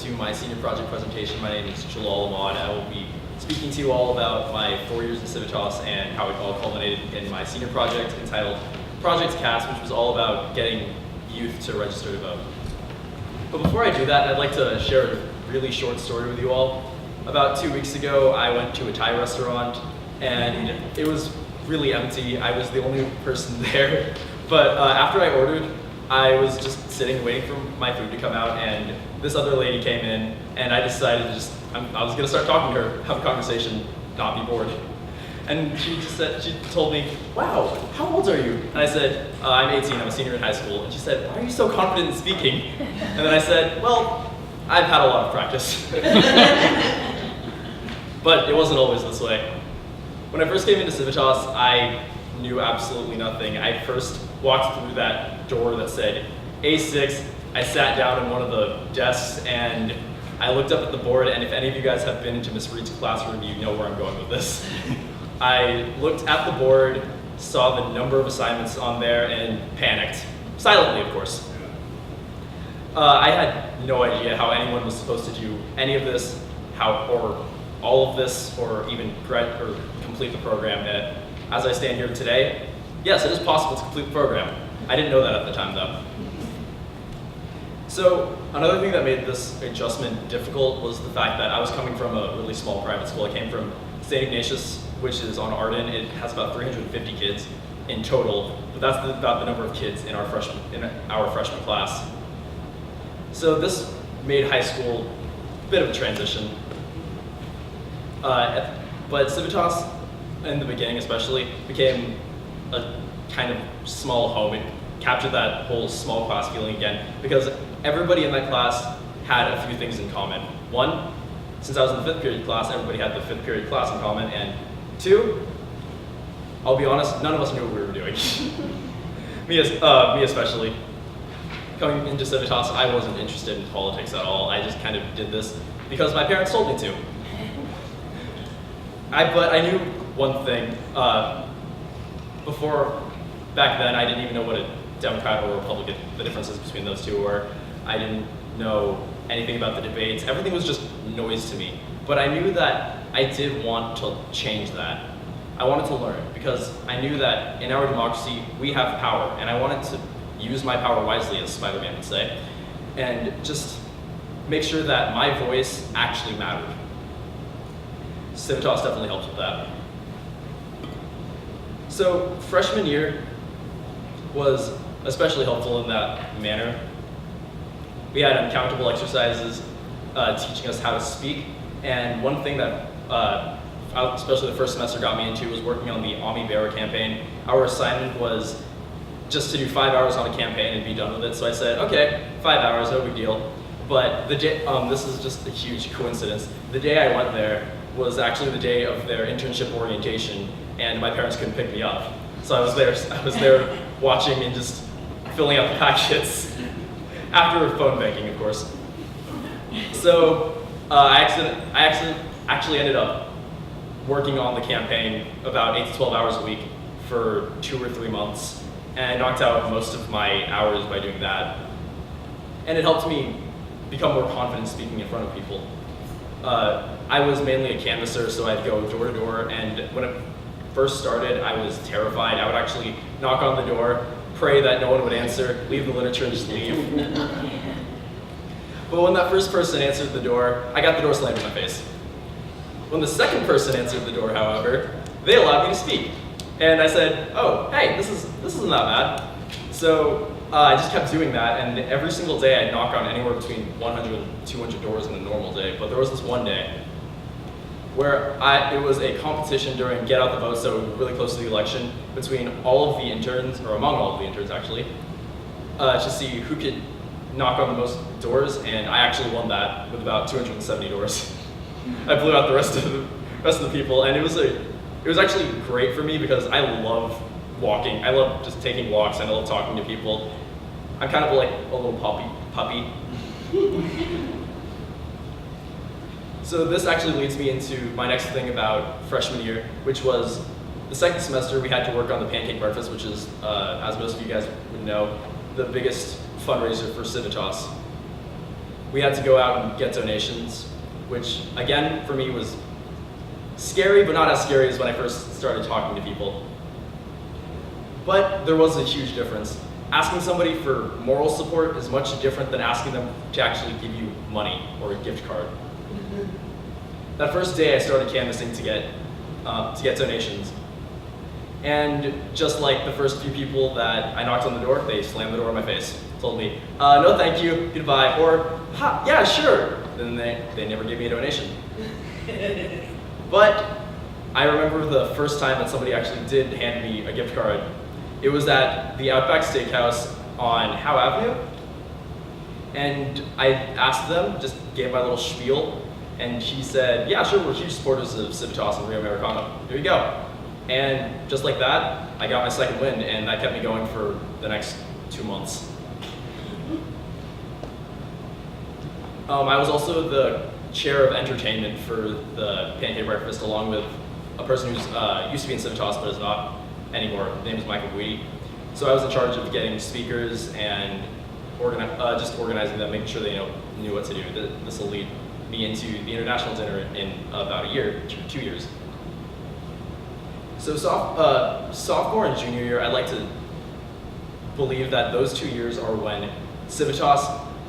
to my senior project presentation. My name is Jalaal Ahmad. I will be speaking to you all about my 4 years in Civitas and how it all culminated in my senior project entitled ProjectCAST, which was all about getting youth to register to vote. But before I do that, I'd like to share a really short story with you all. About 2 weeks ago, I went to a Thai restaurant, and it was really empty. I was the only person there. But after I ordered, I was just sitting waiting for my food to come out, and this other lady came in, and I decided to I was gonna start talking to her, have a conversation, not be bored. And she told me, "Wow, how old are you?" And I said, "I'm 18, I'm a senior in high school." And she said, "Why are you so confident in speaking?" And then I said, "Well, I've had a lot of practice." But it wasn't always this way. When I first came into Civitas, I knew absolutely nothing. I first walked through that door that said A6. I sat down in one of the desks and I looked up at the board, and if any of you guys have been into Miss Reed's classroom, you know where I'm going with this. I looked at the board, saw the number of assignments on there, and panicked. Silently, of course. I had no idea how anyone was supposed to do any of this, or all of this, or even complete the program. And as I stand here today, yes, it is possible to complete the program. I didn't know that at the time, though. So another thing that made this adjustment difficult was the fact that I was coming from a really small private school. I came from St. Ignatius, which is on Arden. It has about 350 kids in total, but that's about the number of kids in our freshman class. So this made high school a bit of a transition. But Civitas, in the beginning especially, became a kind of small home. It captured that whole small class feeling again, because everybody in that class had a few things in common. One, since I was in the 5th period class, everybody had the 5th period class in common, and two, I'll be honest, none of us knew what we were doing. me especially. Coming into Civitas, I wasn't interested in politics at all. I just kind of did this because my parents told me to. But I knew one thing. Back then, I didn't even know what a Democrat or Republican, the differences between those two were. I didn't know anything about the debates. Everything was just noise to me. But I knew that I did want to change that. I wanted to learn, because I knew that in our democracy, we have power, and I wanted to use my power wisely, as Spider-Man would say, and just make sure that my voice actually mattered. Civitas definitely helped with that. So freshman year was especially helpful in that manner. We had uncountable exercises teaching us how to speak, and one thing that especially the first semester got me into was working on the Ami Bearer campaign. Our assignment was just to do 5 hours on a campaign and be done with it. So I said, okay, 5 hours, no big deal. But the day, this is just a huge coincidence. The day I went there was actually the day of their internship orientation, and my parents couldn't pick me up. So I was there watching and just filling out the packets after phone banking, of course. So I actually ended up working on the campaign about 8 to 12 hours a week for 2 or 3 months, and I knocked out most of my hours by doing that. And it helped me become more confident speaking in front of people. I was mainly a canvasser, so I'd go door to door, and when it first started, I was terrified. I would actually knock on the door, pray that no one would answer, leave the literature, and just leave. But when that first person answered the door, I got the door slammed in my face. When the second person answered the door, however, they allowed me to speak. And I said, oh, hey, this isn't that bad. So I just kept doing that, and every single day I'd knock on anywhere between 100 and 200 doors in a normal day. But there was this one day where it was a competition during Get Out the Vote, so really close to the election, between all of the interns, or among all of the interns actually, to see who could knock on the most doors, and I actually won that with about 270 doors. I blew out the rest of the people, and it was actually great for me because I love walking. I love just taking walks, and I love talking to people. I'm kind of like a little puppy. So this actually leads me into my next thing about freshman year, which was the second semester we had to work on the pancake breakfast, which is, as most of you guys would know, the biggest fundraiser for Civitas. we had to go out and get donations, which again, for me was scary, but not as scary as when I first started talking to people. But there was a huge difference. Asking somebody for moral support is much different than asking them to actually give you money or a gift card. That first day I started canvassing to get donations. And just like the first few people that I knocked on the door, they slammed the door in my face. Told me, no thank you, goodbye, or, ha, yeah, sure. Then they never gave me a donation. But I remember the first time that somebody actually did hand me a gift card. It was at the Outback Steakhouse on Howe Avenue. And I asked them, just gave my little spiel, and she said, yeah, sure, we're huge supporters of Civitas and Rio Americano. Here you go. And just like that, I got my second win, and that kept me going for the next 2 months. I was also the chair of entertainment for the pancake breakfast, along with a person who's used to be in Civitas but is not anymore. His name is Michael Guidi. So I was in charge of getting speakers and just organizing them, making sure they knew what to do. This will lead me into the international dinner in about a year, 2 years. So sophomore and junior year, I'd like to believe that those 2 years are when Civitas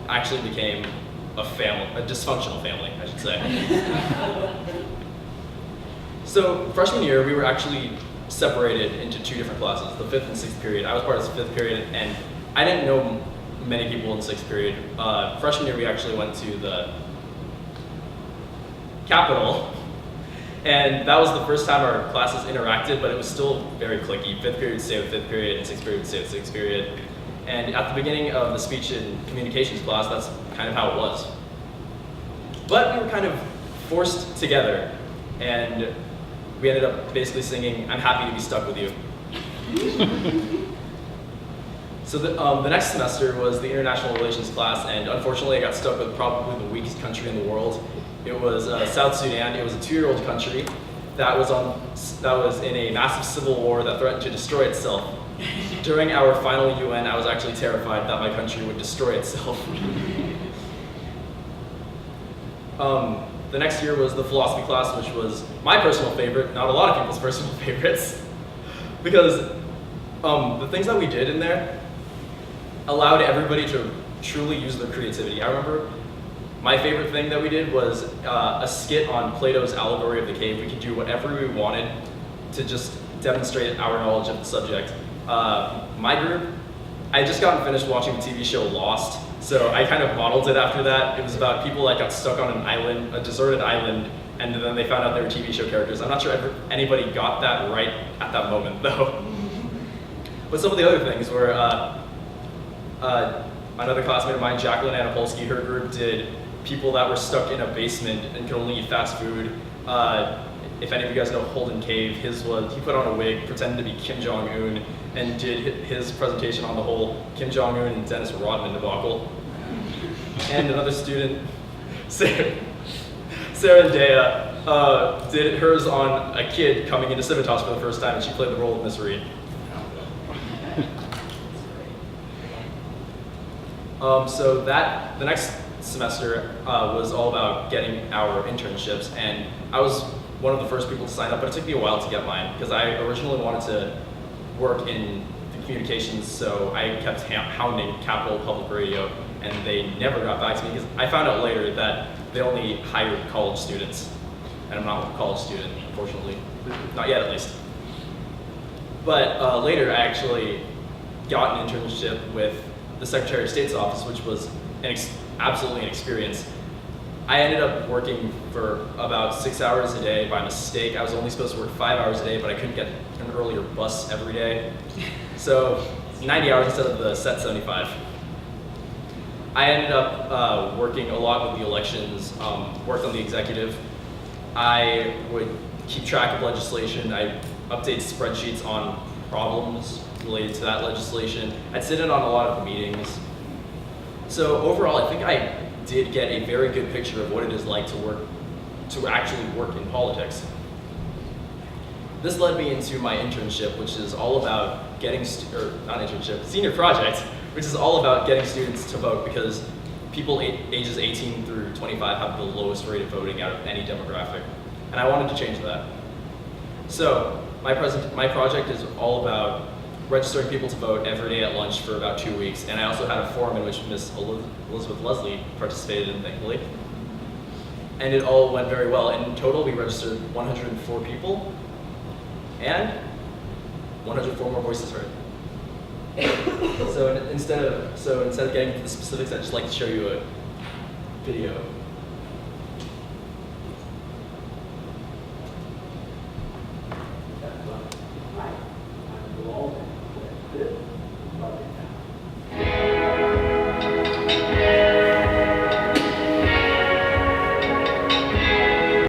actually became a family, a dysfunctional family, I should say. So freshman year, we were actually separated into 2 different classes, the 5th and 6th period. I was part of the 5th period, and I didn't know many people in the 6th period. Freshman year, we actually went to the Capitol, and that was the first time our classes interacted, but it was still very cliquey. 5th period would stay with 5th period, and 6th period would stay with 6th period. And at the beginning of the speech and communications class, that's kind of how it was. But we were kind of forced together, and we ended up basically singing, "I'm happy to be stuck with you." So the next semester was the international relations class, and unfortunately I got stuck with probably the weakest country in the world. It was South Sudan. It was a 2-year-old country that was in a massive civil war that threatened to destroy itself. During our final UN, I was actually terrified that my country would destroy itself. The next year was the philosophy class, which was my personal favorite, not a lot of people's personal favorites, because the things that we did in there allowed everybody to truly use their creativity. I remember my favorite thing that we did was a skit on Plato's allegory of the cave. We could do whatever we wanted to just demonstrate our knowledge of the subject. My group, I had just gotten finished watching the TV show Lost, so I kind of modeled it after that. It was about people that got stuck on an island, a deserted island, and then they found out they were TV show characters. I'm not sure anybody got that right at that moment, though. But some of the other things were, another classmate of mine, Jacqueline Anapolsky, her group did people that were stuck in a basement and could only eat fast food. If any of you guys know Holden Cave, he put on a wig, pretended to be Kim Jong-un, and did his presentation on the whole Kim Jong-un and Dennis Rodman debacle. And another student, Sarah and Dea, did hers on a kid coming into Civitas for the first time, and she played the role of Miss Reed. So the next semester was all about getting our internships, and I was one of the first people to sign up, but it took me a while to get mine, because I originally wanted to work in the communications, so I kept hounding Capital Public Radio, and they never got back to me, because I found out later that they only hired college students, and I'm not a college student, unfortunately. Not yet, at least. But later, I actually got an internship with the Secretary of State's office, which was absolutely an experience. I ended up working for about 6 hours a day by mistake. I was only supposed to work 5 hours a day, but I couldn't get an earlier bus every day. So 90 hours instead of the set 75. I ended up working a lot with the elections, worked on the executive. I would keep track of legislation. I update spreadsheets on problems related to that legislation. I'd sit in on a lot of the meetings. So overall, I think I did get a very good picture of what it is like to actually work in politics. This led me into my internship, which is all about getting, senior project, which is all about getting students to vote, because people ages 18 through 25 have the lowest rate of voting out of any demographic. And I wanted to change that. So my project is all about registering people to vote every day at lunch for about 2 weeks. And I also had a forum in which Miss Elizabeth Leslie participated in, thankfully. And it all went very well. In total, we registered 104 people and 104 more voices heard. So instead of getting into the specifics, I'd just like to show you a video.